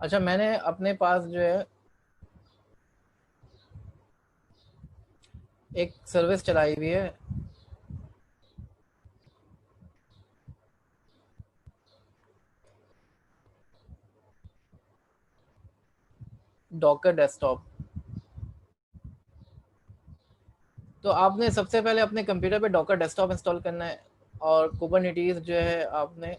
अच्छा, मैंने अपने पास जो है एक सर्विस चलाई हुई है, डॉकर डेस्कटॉप। तो आपने सबसे पहले अपने कंप्यूटर पे डॉकर डेस्कटॉप इंस्टॉल करना है, और कुबरनेटीज जो है आपने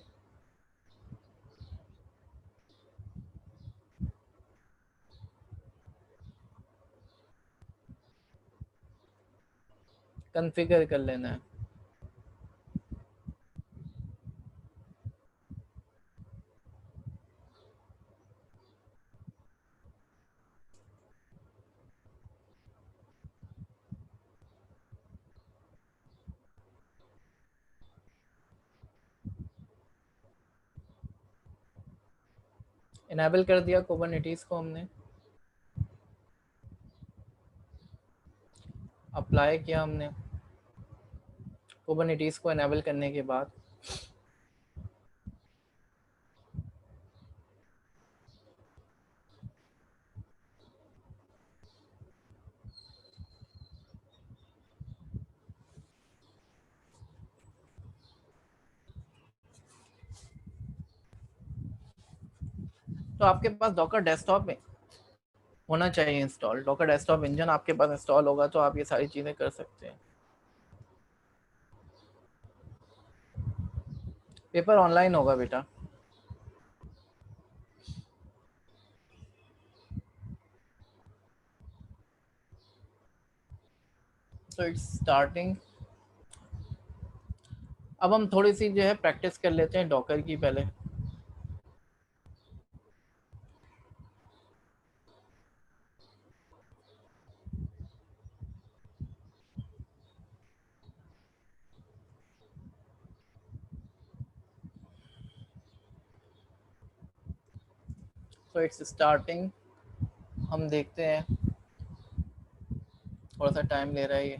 कॉन्फ़िगर कर लेना है। इनेबल कर दिया कुबरनेटीज को हमने, अप्लाई किया हमने कुबरनेटीज को इनेबल करने के बाद। तो आपके पास डॉकर डेस्कटॉप में होना चाहिए इंस्टॉल, डॉकर डेस्कटॉप इंजन आपके पास इंस्टॉल होगा तो आप ये सारी चीज़ें कर सकते हैं। पेपर ऑनलाइन होगा बेटा। तो इट्स स्टार्टिंग। अब हम थोड़ी सी जो है प्रैक्टिस कर लेते हैं डॉकर की पहले। तो इट्स स्टार्टिंग। हम देखते हैं, थोड़ा सा टाइम ले रहा है ये।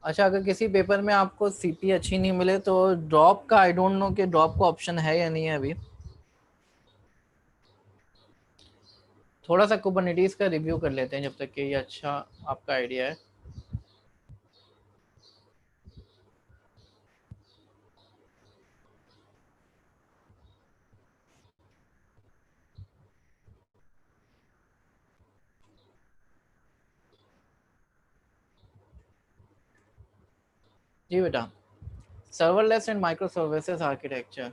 अच्छा, अगर किसी पेपर में आपको सीपी अच्छी नहीं मिले तो ड्रॉप का, आई डोंट नो कि ड्रॉप का ऑप्शन है या नहीं है अभी। थोड़ा सा कुबरनेटीज का रिव्यू कर लेते हैं जब तक कि ये अच्छा आपका आइडिया है। जी बेटा। Serverless and micro services architecture.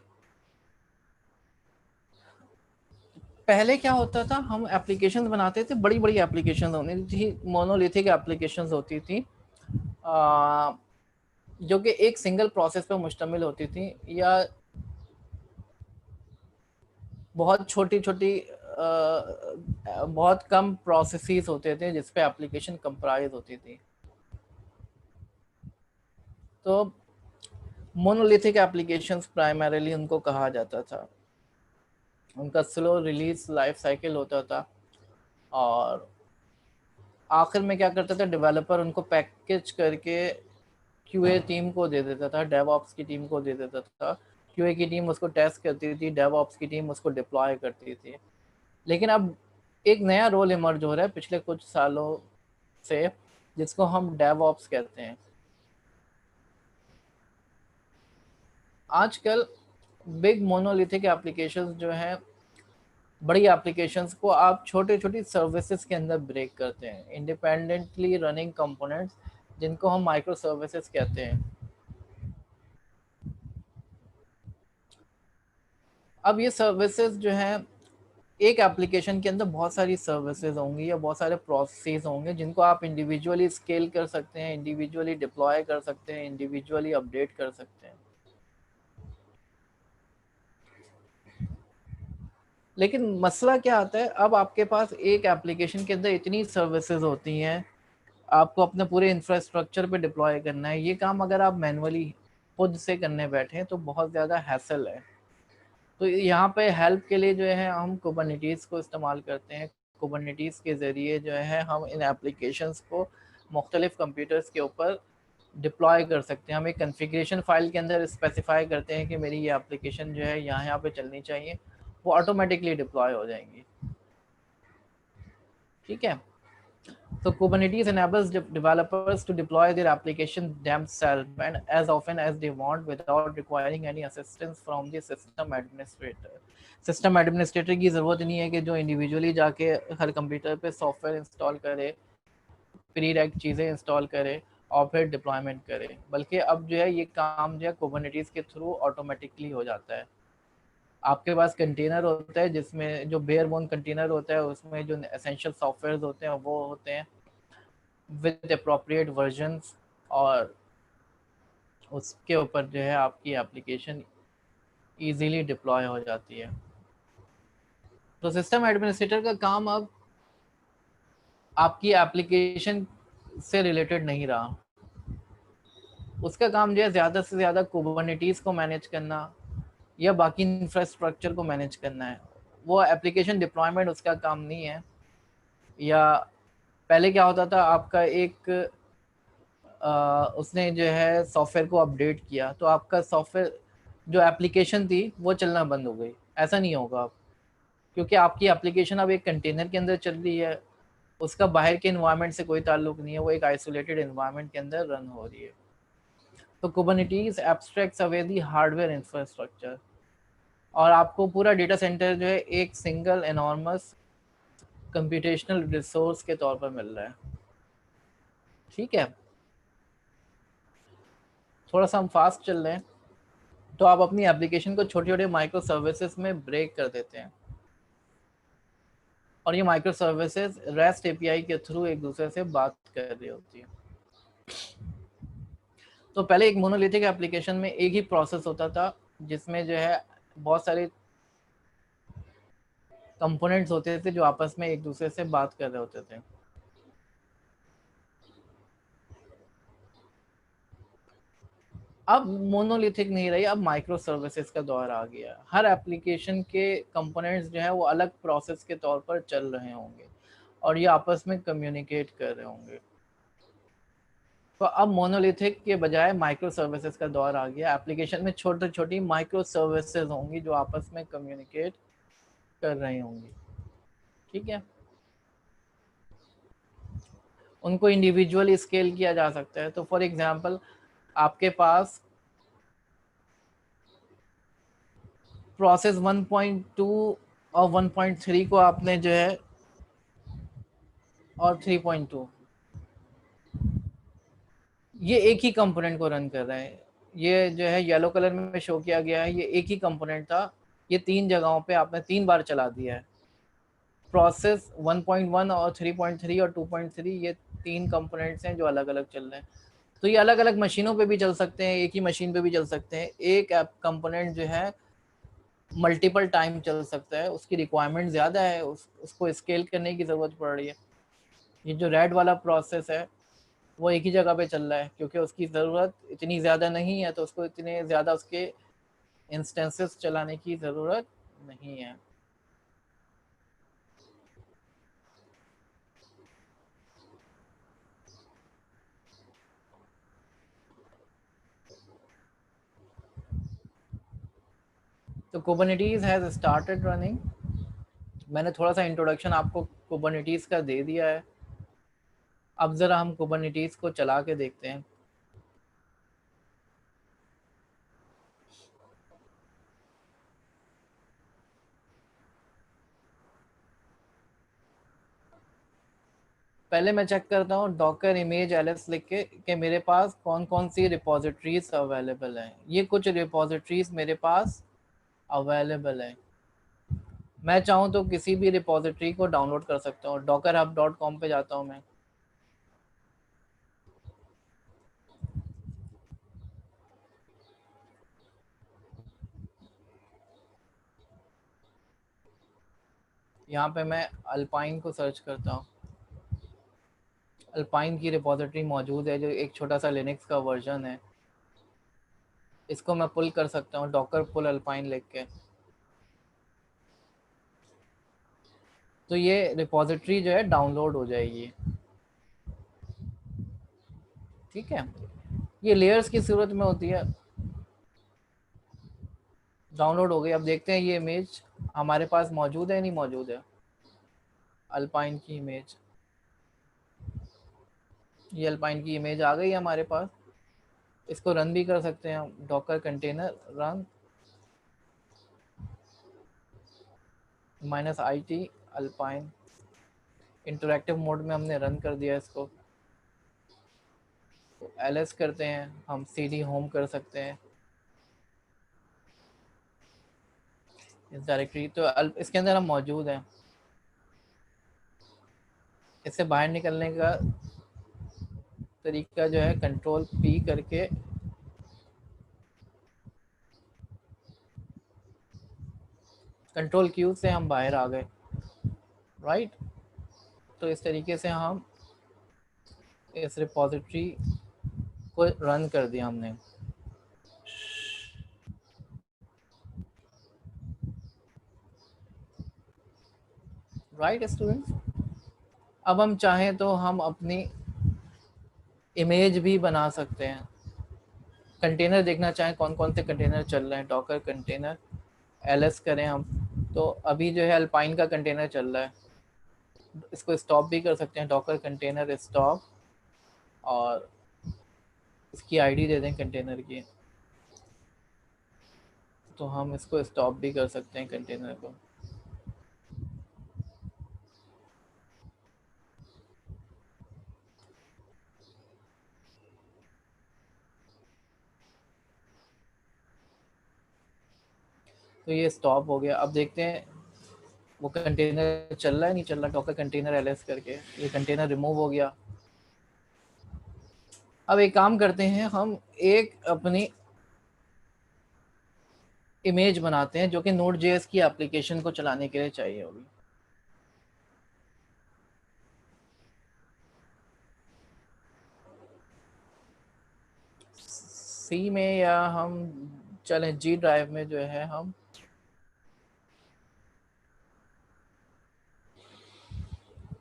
पहले क्या होता था, हम एप्लीकेशन बनाते थे, बड़ी बड़ी एप्लीकेशन होती थी, मोनोलिथिक एप्लीकेशन होती थी, आ, जो कि एक सिंगल प्रोसेस पर मुश्तमिल होती थी, या बहुत छोटी छोटी बहुत कम प्रोसेसेस होते थे जिस पे एप्लीकेशन कंप्राइज होती थी। तो मोनोलिथिक एप्लीकेशंस प्राइमरीली उनको कहा जाता था। उनका स्लो रिलीज लाइफ साइकिल होता था और आखिर में क्या करता था, डेवलपर उनको पैकेज करके क्यूए टीम को दे देता था, डेवऑप्स की टीम को दे देता था। क्यूए की टीम उसको टेस्ट करती थी, डेवऑप्स की टीम उसको डिप्लॉय करती थी। लेकिन अब एक नया रोल इमर्ज हो रहा है पिछले कुछ सालों से, जिसको हम डेवऑप्स कहते हैं। आजकल बिग मोनोलिथिक एप्लीकेशंस जो हैं, बड़ी एप्लीकेशंस को आप छोटे छोटी सर्विसेज के अंदर ब्रेक करते हैं, इंडिपेंडेंटली रनिंग कंपोनेंट्स, जिनको हम माइक्रो सर्विसेज कहते हैं। अब ये सर्विसेज जो हैं, एक एप्लीकेशन के अंदर बहुत सारी सर्विसेज होंगी या बहुत सारे प्रोसेसेस होंगे जिनको आप इंडिविजुअली स्केल कर सकते हैं, इंडिविजुअली डिप्लॉय कर सकते हैं, इंडिविजुअली अपडेट कर सकते हैं। लेकिन मसला क्या आता है, अब आपके पास एक एप्लीकेशन के अंदर इतनी सर्विसेज होती हैं, आपको अपने पूरे इंफ्रास्ट्रक्चर पे डिप्लॉय करना है। ये काम अगर आप मैनुअली खुद से करने बैठे तो बहुत ज़्यादा हैसल है। तो यहाँ पे हेल्प के लिए जो है हम कुबरनेटिस को इस्तेमाल करते हैं। कुबरनेटिस के ज़रिए जो है हम इन एप्लीकेशंस को मुख्तलिफ कंप्यूटर्स के ऊपर डिप्लॉय कर सकते हैं। हम एक कन्फिग्रेशन फाइल के अंदर स्पेसिफाई करते हैं कि मेरी ये एप्लीकेशन जो है यहाँ पे चलनी चाहिए, वो ऑटोमेटिकली डिप्लॉय हो जाएंगी। ठीक है। So Kubernetes enables developers to deploy their application themselves and as often as they want without requiring any assistance from the system administrator. System administrator की ज़रूरत नहीं है कि जो इंडिविजुअली जाके हर कंप्यूटर पे सॉफ्टवेयर इंस्टॉल करे, प्री रैक चीज़ें इंस्टॉल करे और फिर डिप्लॉयमेंट करे, बल्कि अब जो है ये काम जो है कुबरनेटिस के थ्रू ऑटोमेटिकली हो जाता है। आपके पास कंटेनर होता है जिसमें जो बेयर बोन कंटेनर होता है उसमें जो एसेंशियल सॉफ्टवेयर होते हैं वो होते हैं विद अप्रोप्रिएट वर्जन्स, और उसके ऊपर जो है आपकी एप्लीकेशन इजीली डिप्लॉय हो जाती है। तो सिस्टम एडमिनिस्ट्रेटर का काम अब आपकी एप्लीकेशन से रिलेटेड नहीं रहा। उसका काम जो है ज़्यादा से ज़्यादा कुबरनेटिस को मैनेज करना या बाकी इंफ्रास्ट्रक्चर को मैनेज करना है। वो एप्लीकेशन डिप्लॉयमेंट उसका काम नहीं है। या पहले क्या होता था, आपका एक उसने जो है सॉफ्टवेयर को अपडेट किया तो आपका सॉफ्टवेयर जो एप्लीकेशन थी वो चलना बंद हो गई। ऐसा नहीं होगा अब, क्योंकि आपकी एप्लीकेशन अब एक कंटेनर के अंदर चल रही है, उसका बाहर के इन्वायरमेंट से कोई ताल्लुक नहीं है, वो एक आइसोलेटेड इन्वायरमेंट के अंदर रन हो रही है। तो Kubernetes abstracts away the hardware infrastructure और आपको पूरा डेटा सेंटर जो है एक सिंगल एनॉर्मस कंप्यूटेशनल रिसोर्स के तौर पर मिल रहा है। ठीक है, थोड़ा सा हम फास्ट चल रहे हैं। तो आप अपनी एप्लीकेशन को छोटे छोटे माइक्रो सर्विसेज में ब्रेक कर देते हैं और ये माइक्रो सर्विसेज रेस्ट एपीआई के थ्रू एक दूसरे से बात कर रही होती है। तो पहले एक मोनोलिथिक एप्लीकेशन में एक ही प्रोसेस होता था जिसमें जो है बहुत सारे कंपोनेंट्स होते थे जो आपस में एक दूसरे से बात कर रहे होते थे। अब मोनोलिथिक नहीं रही, अब माइक्रो सर्विसेज का दौर आ गया। हर एप्लीकेशन के कंपोनेंट्स जो है वो अलग प्रोसेस के तौर पर चल रहे होंगे और ये आपस में कम्युनिकेट कर रहे होंगे। तो अब मोनोलिथिक के बजाय माइक्रो सर्विसेज का दौर आ गया। एप्लीकेशन में छोटी छोटी माइक्रो सर्विसेज होंगी जो आपस में कम्युनिकेट कर रही होंगी। ठीक है, उनको इंडिविजुअली स्केल किया जा सकता है। तो फॉर एग्जांपल आपके पास प्रोसेस 1.2 और 1.3 को आपने जो है और 3.2 ये एक ही कंपोनेंट को रन कर रहे हैं। ये जो है येलो कलर में शो किया गया है, ये एक ही कंपोनेंट था, ये तीन जगहों पे आपने 3 बार चला दिया है। प्रोसेस 1.1 और 3.3 और 2.3 ये 3 कंपोनेंट्स हैं जो अलग अलग चल रहे हैं। तो ये अलग अलग मशीनों पे भी चल सकते हैं, एक ही मशीन पे भी चल सकते हैं। एक ऐप कंपोनेंट जो है मल्टीपल टाइम चल सकता है, उसकी रिक्वायरमेंट ज़्यादा है, उसको स्केल करने की ज़रूरत पड़ रही है। ये जो रेड वाला प्रोसेस है वो एक ही जगह पे चल रहा है क्योंकि उसकी ज़रूरत इतनी ज़्यादा नहीं है, तो उसको इतने ज़्यादा उसके इंस्टेंसेस चलाने की ज़रूरत नहीं है। तो कुबरनेटिस हैज़ स्टार्टेड रनिंग। मैंने थोड़ा सा इंट्रोडक्शन आपको कुबरनेटिस का दे दिया है। अब ज़रा हम कुबरनेटिस को चला के देखते हैं। पहले मैं चेक करता हूँ डॉकर इमेज एलएस लिख के कि मेरे पास कौन कौन सी रिपोजिटरीज अवेलेबल हैं। ये कुछ रिपोजिटरीज मेरे पास अवेलेबल है। मैं चाहूँ तो किसी भी रिपोजिटरी को डाउनलोड कर सकता हूँ। dockerhub.com पे जाता हूँ मैं। यहाँ पे मैं अल्पाइन को सर्च करता हूँ। अल्पाइन की रिपोजिटरी मौजूद है जो एक छोटा सा लिनक्स का वर्जन है। इसको मैं पुल कर सकता हूँ डॉकर पुल अल्पाइन लिख के। तो ये रिपोजिटरी जो है डाउनलोड हो जाएगी। ठीक है, ये लेयर्स की सूरत में होती है। डाउनलोड हो गई। अब देखते हैं ये इमेज हमारे पास मौजूद है नहीं मौजूद है। अल्पाइन की इमेज, ये अल्पाइन की इमेज आ गई है हमारे पास। इसको रन भी कर सकते हैं हम। Docker container run -it alpine. Interactive mode में हमने रन कर दिया इसको। ls करते हैं हम, cd होम कर सकते हैं इस डायरेक्टरी। तो इसके अंदर हम मौजूद हैं। इससे बाहर निकलने का तरीका जो है कंट्रोल पी करके, कंट्रोल क्यू से हम बाहर आ गए। राइट, तो इस तरीके से हम इस रिपोजिटरी को रन कर दिया हमने। राइट स्टूडेंट्स, अब हम चाहें तो हम अपनी इमेज भी बना सकते हैं। कंटेनर देखना चाहें कौन कौन से कंटेनर चल रहे हैं, डॉकर कंटेनर ls करें हम। तो अभी जो है अल्पाइन का कंटेनर चल रहा है। इसको स्टॉप भी कर सकते हैं, डॉकर कंटेनर स्टॉप, और इसकी आईडी दे दें कंटेनर की। तो हम इसको स्टॉप भी कर सकते हैं कंटेनर को। तो ये स्टॉप हो गया। अब देखते हैं वो कंटेनर चल रहा है नहीं चल रहा। डॉकर कंटेनर ls करके ये कंटेनर रिमूव हो गया। अब एक काम करते हैं, हम एक अपनी इमेज बनाते हैं जो कि Node.js की एप्लीकेशन को चलाने के लिए चाहिए होगी। सी में, या हम चलें जी ड्राइव में जो है हम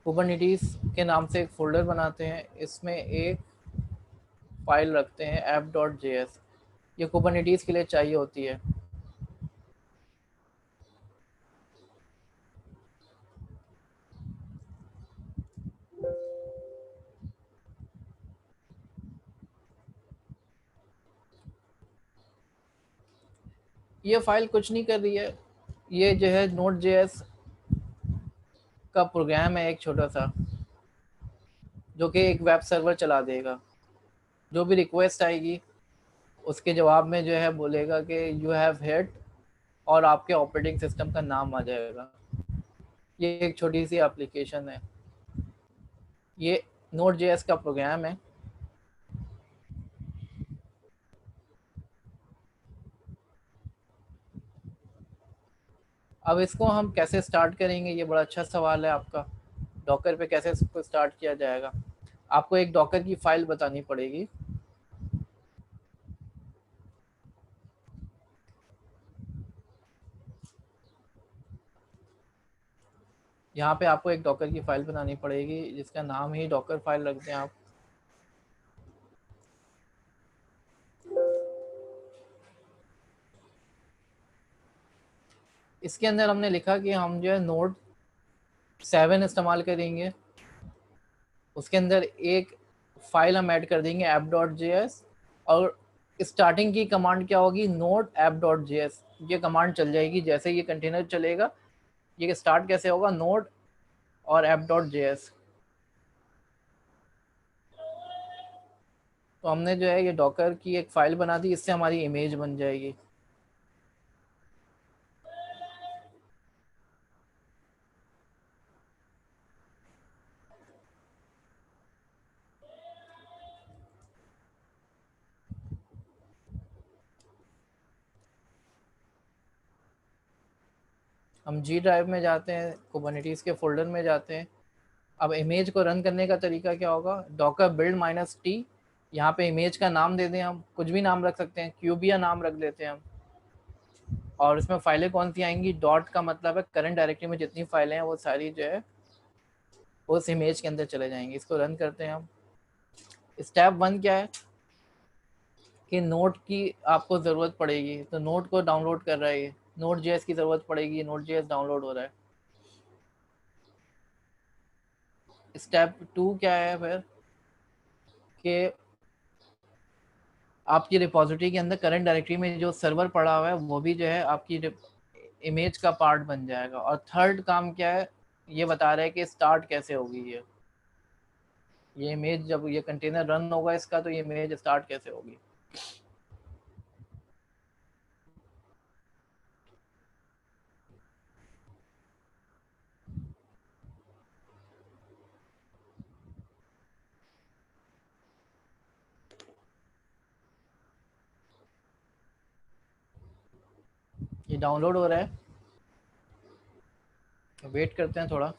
कुबरनेटिस के नाम से एक फोल्डर बनाते हैं। इसमें एक फाइल रखते हैं app.js। ये कुबरनेटिस के लिए चाहिए होती है। ये फाइल कुछ नहीं कर रही है। ये जो है Node.js का प्रोग्राम है एक छोटा सा, जो कि एक वेब सर्वर चला देगा। जो भी रिक्वेस्ट आएगी उसके जवाब में जो है बोलेगा कि यू हैव हिट, और आपके ऑपरेटिंग सिस्टम का नाम आ जाएगा। ये एक छोटी सी एप्लीकेशन है। ये Node.js का प्रोग्राम है। अब इसको हम कैसे स्टार्ट करेंगे, ये बड़ा अच्छा सवाल है आपका। डॉकर पे कैसे इसको स्टार्ट किया जाएगा? आपको एक डॉकर की फाइल बतानी पड़ेगी। यहाँ पे आपको एक डॉकर की फाइल बनानी पड़ेगी जिसका नाम ही डॉकर फाइल रख दें आप। इसके अंदर हमने लिखा कि हम जो है नोड 7 इस्तेमाल करेंगे। उसके अंदर एक फाइल हम ऐड कर देंगे app.js, और स्टार्टिंग की कमांड क्या होगी, नोड app.js। ये कमांड चल जाएगी जैसे ये कंटेनर चलेगा। ये स्टार्ट कैसे होगा, नोड और app.js। तो हमने जो है ये डॉकर की एक फाइल बना दी, इससे हमारी इमेज बन जाएगी। हम जी ड्राइव में जाते हैं, कुबरनेटिस के फोल्डर में जाते हैं। अब इमेज को रन करने का तरीका क्या होगा, डॉकर बिल्ड माइनस टी। यहाँ पे इमेज का नाम दे दें, हम कुछ भी नाम रख सकते हैं, क्यूबिया नाम रख देते हैं हम। और इसमें फाइलें कौन सी आएंगी, डॉट का मतलब है करंट डायरेक्टरी में जितनी फाइलें हैं वो सारी जो है उस इमेज के अंदर चले जाएंगी। इसको रन करते हैं हम। स्टेप 1 क्या है कि नोट की आपको ज़रूरत पड़ेगी, तो नोट को डाउनलोड कर रहा है ये। नोट जेएस की ज़रूरत पड़ेगी, नोट जेएस डाउनलोड हो रहा है। स्टेप 2 क्या है फिर कि आपकी रिपोजिटरी के अंदर करंट डायरेक्टरी में जो सर्वर पड़ा हुआ है वो भी जो है आपकी इमेज का पार्ट बन जाएगा। और थर्ड काम क्या है, ये बता रहा है कि स्टार्ट कैसे होगी ये इमेज जब ये कंटेनर रन होगा इसका, तो ये इमेज स्टार्ट कैसे होगी। ये डाउनलोड हो रहा है, वेट करते हैं थोड़ा।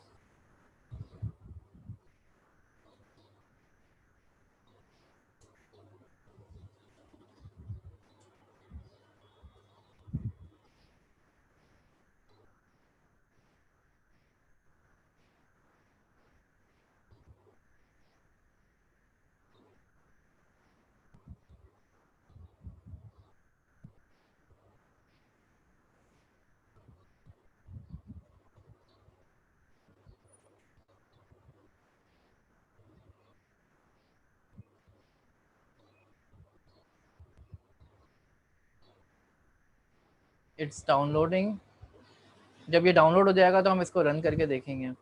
It's downloading. जब ये डाउनलोड हो जाएगा तो हम इसको रन करके देखेंगे।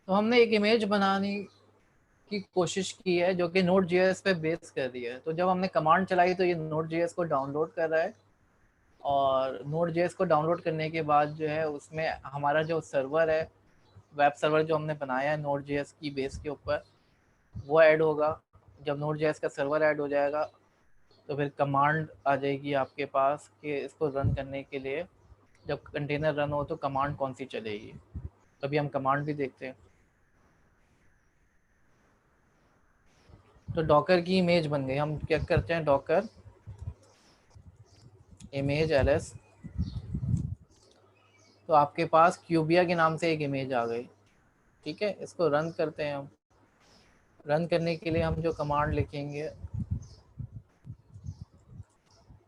तो हमने एक इमेज बनाने की कोशिश की है जो कि नोट जेएस पे बेस कर रही है। तो जब हमने कमांड चलाई तो ये नोट जेएस को डाउनलोड कर रहा है। और नोट जेएस को डाउनलोड करने के बाद जो है उसमें हमारा जो सर्वर है, वेब सर्वर जो हमने बनाया है नोट जेएस की बेस के ऊपर, वो ऐड होगा। जब नोट जेएस का सर्वर ऐड हो जाएगा तो फिर कमांड आ जाएगी आपके पास कि इसको रन करने के लिए जब कंटेनर रन हो तो कमांड कौन सी चलेगी। तभी हम कमांड भी देखते हैं। तो डॉकर की इमेज बन गई। हम क्या करते हैं, डॉकर इमेज एलएस, तो आपके पास क्यूबिया के नाम से एक इमेज आ गई। ठीक है, इसको रन करते हैं हम। रन करने के लिए हम जो कमांड लिखेंगे,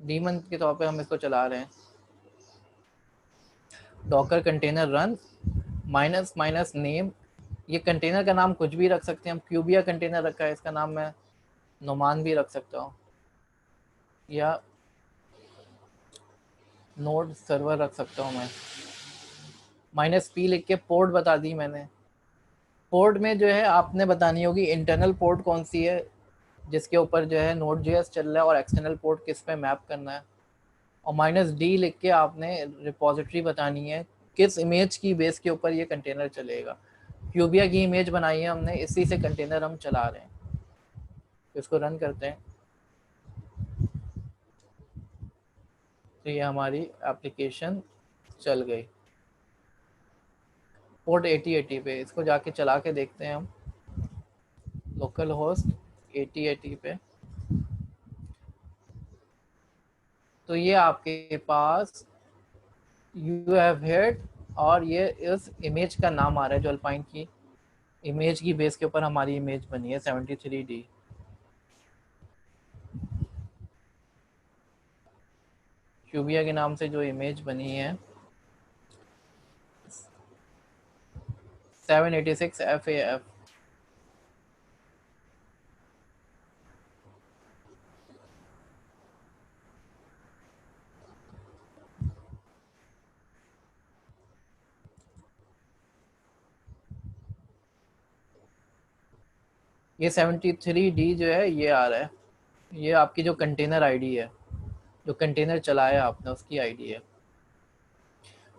डीमन के तौर पे हम इसको चला रहे हैं, Docker container run minus minus name. ये कंटेनर का नाम कुछ भी रख सकते हैं हम, क्यूबिया कंटेनर रखा है, इसका नाम मैं नोमान भी रख सकता हूँ, या नोड सर्वर रख सकता हूँ मैं। माइनस पी लिख के पोर्ट बता दी मैंने। पोर्ट में जो है आपने बतानी होगी इंटरनल पोर्ट कौन सी है जिसके ऊपर जो है नोड जेएस चल रहा है, और एक्सटर्नल पोर्ट किस पे मैप करना है। और माइनस डी लिख के आपने रिपोजिटरी बतानी है किस इमेज की बेस के ऊपर ये कंटेनर चलेगा। क्यूबिया की इमेज बनाई है हमने, इसी से कंटेनर हम चला रहे हैं। इसको रन करते हैं तो ये हमारी एप्लीकेशन चल गई पोर्ट 8080 पे। इसको जाके चला के देखते हैं हम, लोकल होस्ट 8080 पे। तो ये आपके पास यू हैव हेड, और ये इस इमेज का नाम आ रहा है जो अल्पाइन की इमेज की बेस के ऊपर हमारी इमेज बनी है 73D। क्यूबिया के नाम से जो इमेज बनी है 786 FAF। ये 73D जो है ये आ रहा है, ये आपकी जो कंटेनर आईडी है, जो कंटेनर चलाया आपने उसकी आईडी है।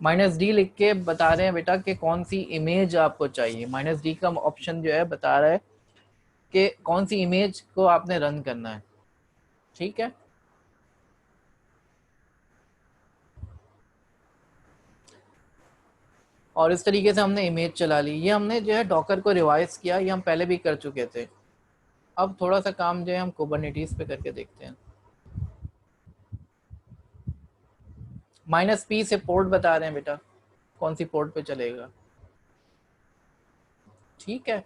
माइनस डी लिख के बता रहे हैं बेटा कि कौन सी इमेज आपको चाहिए। माइनस डी का ऑप्शन जो है बता रहा है कि कौन सी इमेज को आपने रन करना है। ठीक है, और इस तरीके से हमने इमेज चला ली। ये हमने जो है डॉकर को रिवाइज किया, ये हम पहले भी कर चुके थे। अब थोड़ा सा काम जो है हम कुबरनेटिस पे करके देखते हैं। माइनस पी से पोर्ट बता रहे हैं बेटा, कौन सी पोर्ट पे चलेगा। ठीक है,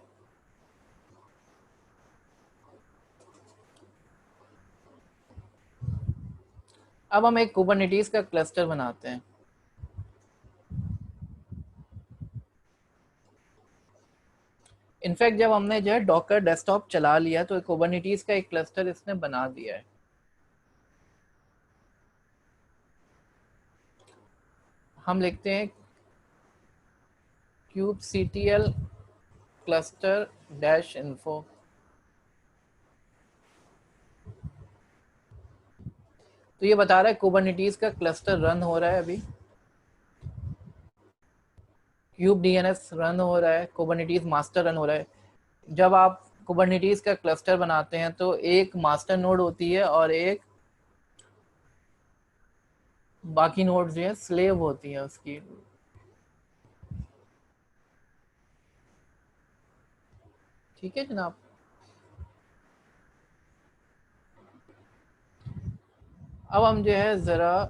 अब हम एक कुबरनेटिस का क्लस्टर बनाते हैं। इनफैक्ट जब हमने जो है डॉकर डेस्कटॉप चला लिया तो कुबरनेटिस का एक क्लस्टर इसने बना दिया है। हम लिखते हैं kubectl क्लस्टर डैश इन्फो। तो ये बता रहा है कुबरनेटिस का क्लस्टर रन हो रहा है अभी, क्यूब डीएनएस रन हो रहा है, कुबरनेटिस मास्टर रन हो रहा है। जब आप कुबरनेटिस का क्लस्टर बनाते हैं तो एक मास्टर नोड होती है और एक बाकी नोड जो है स्लेव होती है उसकी। ठीक है जनाब। अब हम जो है ज़रा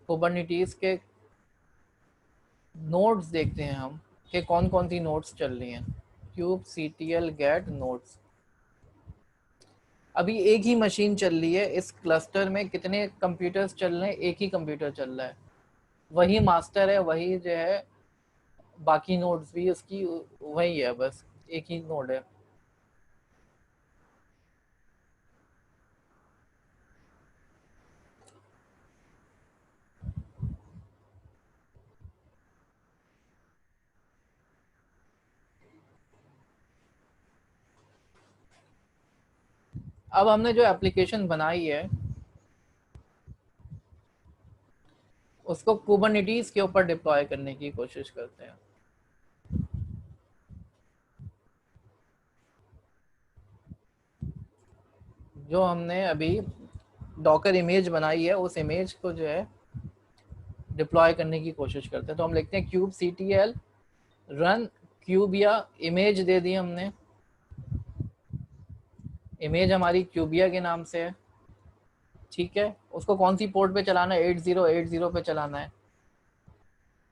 कुबरनेटिस के नोड्स देखते हैं हम कि कौन कौन सी नोड्स चल रही हैं। kubectl get nodes. अभी एक ही मशीन चल रही है इस क्लस्टर में, कितने कंप्यूटर्स चल रहे हैं, एक ही कंप्यूटर चल रहा है, वही मास्टर है, वही जो है बाकी नोड्स भी उसकी वही है, बस एक ही नोड है। अब हमने जो एप्लीकेशन बनाई है उसको कुबरनेटिस के ऊपर डिप्लॉय करने की कोशिश करते हैं। जो हमने अभी डॉकर इमेज बनाई है उस इमेज को जो है डिप्लॉय करने की कोशिश करते हैं। तो हम लिखते हैं kubectl रन क्यूबिया। इमेज दे दी हमने, इमेज हमारी क्यूबिया के नाम से है। ठीक है, उसको कौन सी पोर्ट पे चलाना है, 8080 पे चलाना है,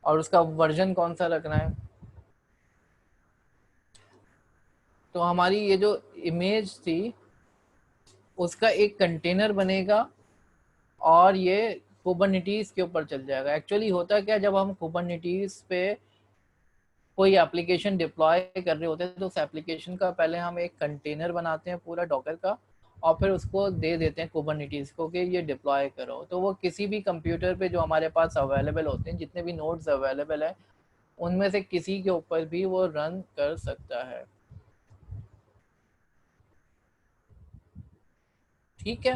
और उसका वर्जन कौन सा रखना है। तो हमारी ये जो इमेज थी उसका एक कंटेनर बनेगा और ये कुबरनिटीज के ऊपर चल जाएगा। एक्चुअली होता क्या, जब हम कुबरनिटीज पे कोई एप्लीकेशन डिप्लॉय कर रहे होते हैं तो उस एप्लीकेशन का पहले हम एक कंटेनर बनाते हैं पूरा डॉकर का, और फिर उसको दे देते हैं कुबरनिटीज को कि ये डिप्लॉय करो। तो वो किसी भी कंप्यूटर पे जो हमारे पास अवेलेबल होते हैं, जितने भी नोड्स अवेलेबल है, उनमें से किसी के ऊपर भी वो रन कर सकता है। ठीक है,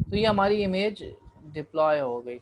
तो ये हमारी इमेज डिप्लॉय हो गई।